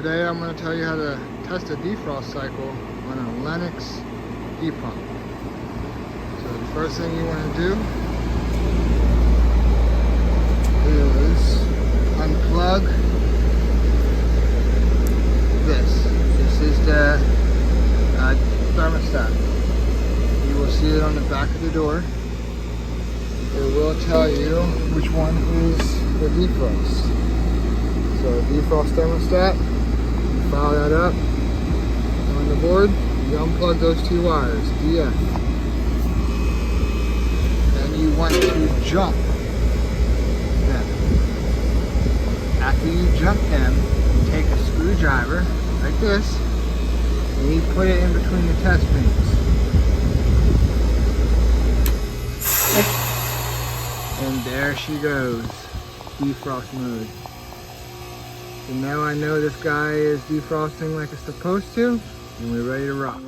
Today I'm going to tell you how to test a defrost cycle on a Lennox heat pump. So the first thing you want to do is unplug this. This is the thermostat. You will see it on the back of the door. It will tell you which one is the defrost. So defrost thermostat, you fire that up on the board, you unplug those two wires, DF. Then you want to jump them. After you jump them, you take a screwdriver like this and you put it in between the test pins. And there she goes, defrost mode. So now I know this guy is defrosting like it's supposed to, and we're ready to rock.